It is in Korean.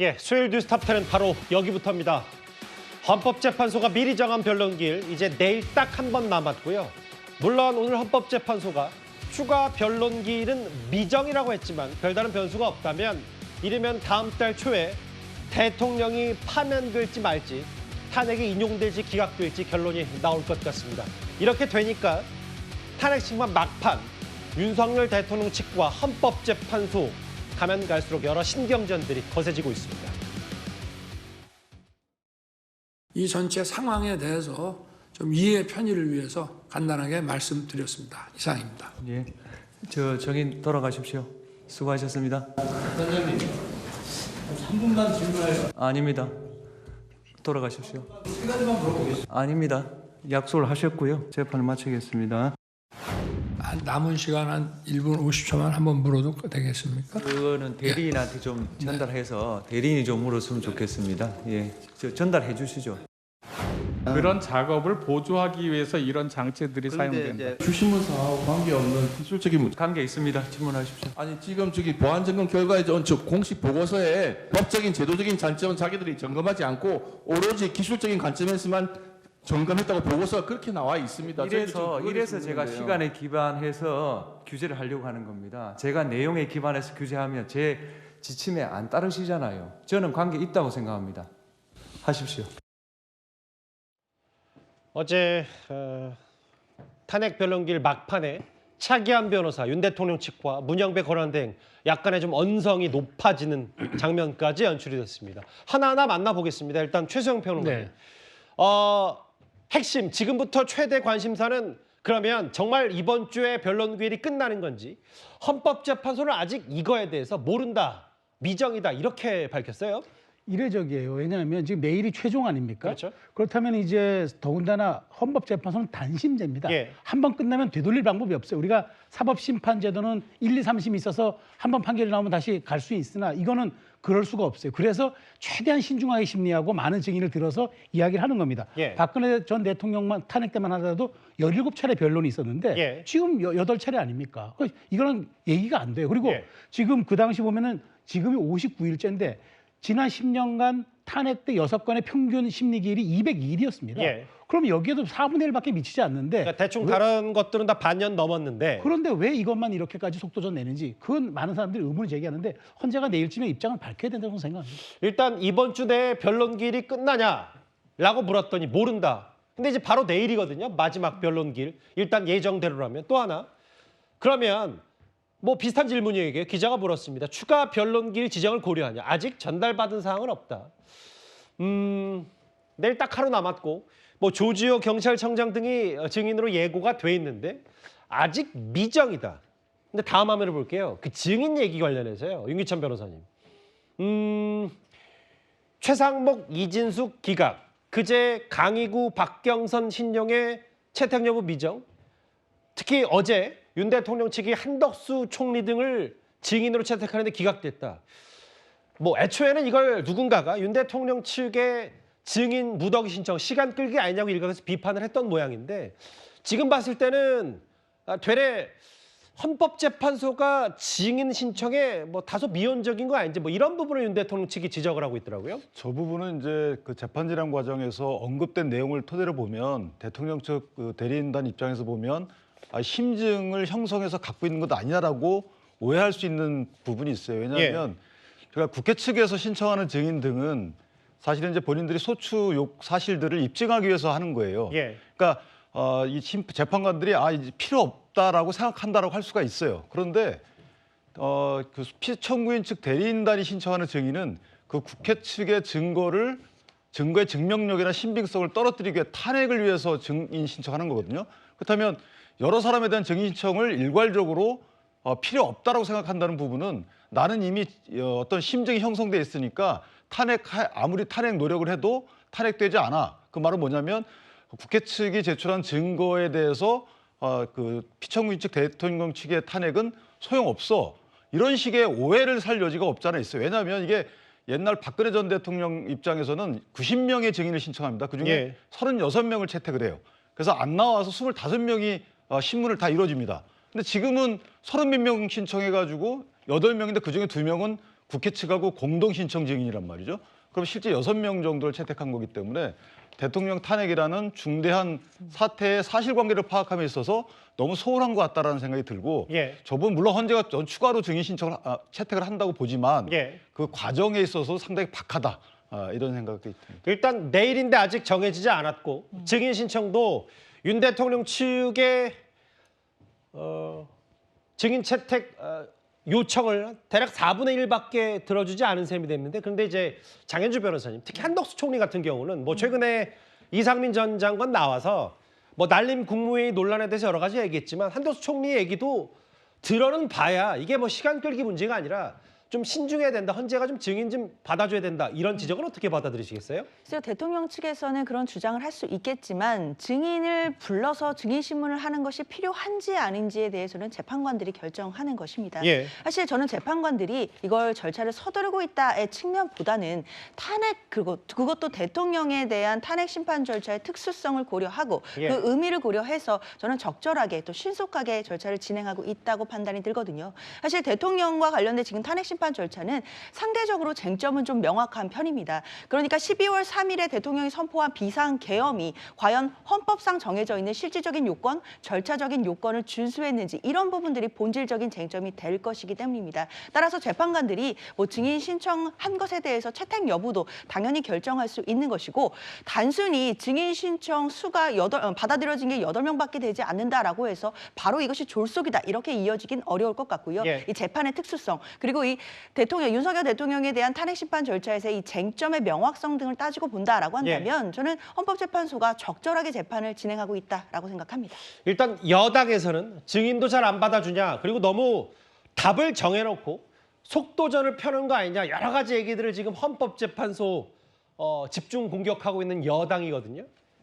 예, 수요일 뉴스 탑10은 바로 여기부터입니다. 헌법재판소가 미리 정한 변론기일 이제 내일 딱 한 번 남았고요. 물론 오늘 헌법재판소가 추가 변론기일은 미정이라고 했지만 별다른 변수가 없다면 이르면 다음 달 초에 대통령이 파면 글지 말지 탄핵이 인용될지 기각될지 결론이 나올 것 같습니다. 이렇게 되니까 탄핵식만 막판 윤석열 대통령 측과 헌법재판소 가면 갈수록 여러 신경전들이 거세지고 있습니다. 이 전체 상황에 대해서 좀 이해의 편의를 위해서 간단하게 말씀드렸습니다. 이상입니다. 예, 정인 돌아가십시오. 수고하셨습니다. 단장님, 3분만 질문해요. 아닙니다. 돌아가십시오. 세 가지만 물어보겠습니다. 아닙니다. 약속을 하셨고요. 재판을 마치겠습니다. 남은 시간 한 1분 50초만 한번 물어도 되겠습니까? 그거는 대리인한테 좀 전달해서 대리인이 좀 물었으면 좋겠습니다. 예, 전달해 주시죠. 그런 작업을 보조하기 위해서 이런 장치들이 사용된다. 주신문서하고 관계없는 기술적인 문제. 관계 있습니다. 질문하십시오. 아니 지금 저기 보안 점검 결과에 저 공식 보고서에 법적인 제도적인 관점은 자기들이 점검하지 않고 오로지 기술적인 관점에서만 점검했다고 보고서가 그렇게 나와 있습니다. 이래서 제가 시간에 기반해서 규제를 하려고 하는 겁니다. 제가 내용에 기반해서 규제하면 제 지침에 안 따르시잖아요. 저는 관계 있다고 생각합니다. 하십시오. 어제 탄핵 변론기일 막판에 차기한 변호사, 윤 대통령 측과 문영배 권한대행 약간의 좀 언성이 높아지는 장면까지 연출이 됐습니다. 하나하나 만나보겠습니다. 일단 최수영 평론가님. 핵심, 지금부터 최대 관심사는 그러면 정말 이번 주에 변론기일이 끝나는 건지 헌법재판소는 아직 이거에 대해서 모른다, 미정이다 이렇게 밝혔어요. 이례적이에요. 왜냐하면 지금 내일이 최종 아닙니까? 그렇죠. 그렇다면 이제 더군다나 헌법재판소는 단심제입니다. 예. 한 번 끝나면 되돌릴 방법이 없어요. 우리가 사법심판제도는 1, 2, 3심이 있어서 한 번 판결이 나오면 다시 갈 수 있으나 이거는 그럴 수가 없어요. 그래서 최대한 신중하게 심리하고 많은 증인을 들어서 이야기를 하는 겁니다. 예. 박근혜 전 대통령만 탄핵 때만 하더라도 17차례 변론이 있었는데 예. 지금 8차례 아닙니까? 이거는 얘기가 안 돼요. 그리고 예. 지금 그 당시 보면은 지금이 59일째인데 지난 10년간 탄핵 때 6건의 평균 심리기일이 202일이었습니다. 예. 그럼 여기에도 4분의 1밖에 미치지 않는데 그러니까 대충 다른 것들은 다 반년 넘었는데 그런데 왜 이것만 이렇게까지 속도전 내는지 그건 많은 사람들이 의문을 제기하는데 헌재가 내일쯤에 입장을 밝혀야 된다고 생각합니다. 일단 이번 주 내에 변론기일이 끝나냐라고 물었더니 모른다. 근데 이제 바로 내일이거든요. 마지막 변론기일. 일단 예정대로라면. 또 하나. 그러면 뭐 비슷한 질문이에요. 기자가 물었습니다. 추가 변론기일 지정을 고려하냐. 아직 전달받은 사항은 없다. 내일 딱 하루 남았고 뭐 조지호 경찰청장 등이 증인으로 예고가 돼 있는데 아직 미정이다. 근데 다음 화면을 볼게요. 그 증인 얘기 관련해서요. 윤기천 변호사님. 최상목, 이진숙 기각. 그제 강희구, 박경선, 신용의 채택 여부 미정. 특히 어제 윤 대통령 측이 한덕수 총리 등을 증인으로 채택하는데 기각됐다. 뭐 애초에는 이걸 누군가가 윤 대통령 측의 증인 무더기 신청, 시간 끌기 아니냐고 일각에서 비판을 했던 모양인데 지금 봤을 때는 되레 헌법재판소가 증인 신청에 뭐 다소 미온적인 거 아닌지 뭐 이런 부분을 윤 대통령 측이 지적을 하고 있더라고요. 저 부분은 이제 그 재판 진행 과정에서 언급된 내용을 토대로 보면 대통령 측 그 대리인단 입장에서 보면 심증을 형성해서 갖고 있는 것 아니냐라고 오해할 수 있는 부분이 있어요. 왜냐하면 그러니까 국회 측에서 신청하는 증인 등은 사실은 이제 본인들이 소추 사실들을 입증하기 위해서 하는 거예요. 예. 그러니까 이 재판관들이 이제 필요 없다라고 생각한다라고 할 수가 있어요. 그런데 그 피청구인 측 대리인단이 신청하는 증인은 그 국회 측의 증거의 증명력이나 신빙성을 떨어뜨리기 위해 탄핵을 위해서 증인 신청하는 거거든요. 그렇다면 여러 사람에 대한 증인 신청을 일괄적으로 필요 없다라고 생각한다는 부분은 나는 이미 어떤 심증이 형성돼 있으니까 아무리 탄핵 노력을 해도 탄핵되지 않아. 그 말은 뭐냐면 국회 측이 제출한 증거에 대해서 그 피청구인 측 대통령 측의 탄핵은 소용없어. 이런 식의 오해를 살 여지가 없지 않아 있어요. 왜냐하면 이게 옛날 박근혜 전 대통령 입장에서는 90명의 증인을 신청합니다. 그중에 36명을 채택을 해요. 그래서 안 나와서 25명이 신문을 다 이뤄집니다. 근데 지금은 30몇 명 신청해가지고 8명인데 그중에 2명은 국회 측하고 공동 신청 증인이란 말이죠. 그럼 실제 6명 정도를 채택한 거기 때문에 대통령 탄핵이라는 중대한 사태의 사실관계를 파악함에 있어서 너무 소홀한 것 같다라는 생각이 들고 예. 저분 물론 헌재가 추가로 증인 신청을 채택을 한다고 보지만 예. 그 과정에 있어서 상당히 박하다 이런 생각이 듭니다. 일단 내일인데 아직 정해지지 않았고 증인 신청도 윤 대통령 측의 증인 채택 요청을 대략 4분의 1밖에 들어주지 않은 셈이 됐는데 그런데 이제 장현주 변호사님 특히 한덕수 총리 같은 경우는 뭐 최근에 이상민 전 장관 나와서 뭐 날림 국무회의 논란에 대해서 여러 가지 얘기했지만 한덕수 총리 얘기도 들어는 봐야 이게 뭐 시간 끌기 문제가 아니라 좀 신중해야 된다. 헌재가 좀 증인 좀 받아줘야 된다. 이런 지적은 어떻게 받아들이시겠어요? 그래서 대통령 측에서는 그런 주장을 할 수 있겠지만 증인을 불러서 증인 신문을 하는 것이 필요한지 아닌지에 대해서는 재판관들이 결정하는 것입니다. 예. 사실 저는 재판관들이 이걸 절차를 서두르고 있다의 측면보다는 탄핵 그것도 대통령에 대한 탄핵 심판 절차의 특수성을 고려하고 예. 그 의미를 고려해서 저는 적절하게 또 신속하게 절차를 진행하고 있다고 판단이 들거든요. 사실 대통령과 관련된 지금 탄핵 심판 절차는 상대적으로 쟁점은 좀 명확한 편입니다. 그러니까 12월 3일에 대통령이 선포한 비상계엄이 과연 헌법상 정해져 있는 실질적인 요건, 절차적인 요건을 준수했는지 이런 부분들이 본질적인 쟁점이 될 것이기 때문입니다. 따라서 재판관들이 뭐 증인 신청한 것에 대해서 채택 여부도 당연히 결정할 수 있는 것이고 단순히 증인 신청 수가 받아들여진 게 8명밖에 되지 않는다라고 해서 바로 이것이 졸속이다 이렇게 이어지긴 어려울 것 같고요. 예. 이 재판의 특수성 그리고 이 윤석열 대통령에 대한 탄핵 심판 절차에서 이 쟁점의 명확성 등을 따지고 본다라고 한다면 저는 헌법재판소가 적절하게 재판을 진행하고 있다라고 생각합니다. 일단 여당에서는 증인도 잘 안 받아주냐 그리고 너무 답을 정해놓고 속도전을 펴는 거 아니냐 여러 가지 얘기들을 지금 헌법재판소 집중 공격하고 있는 여당이거든요.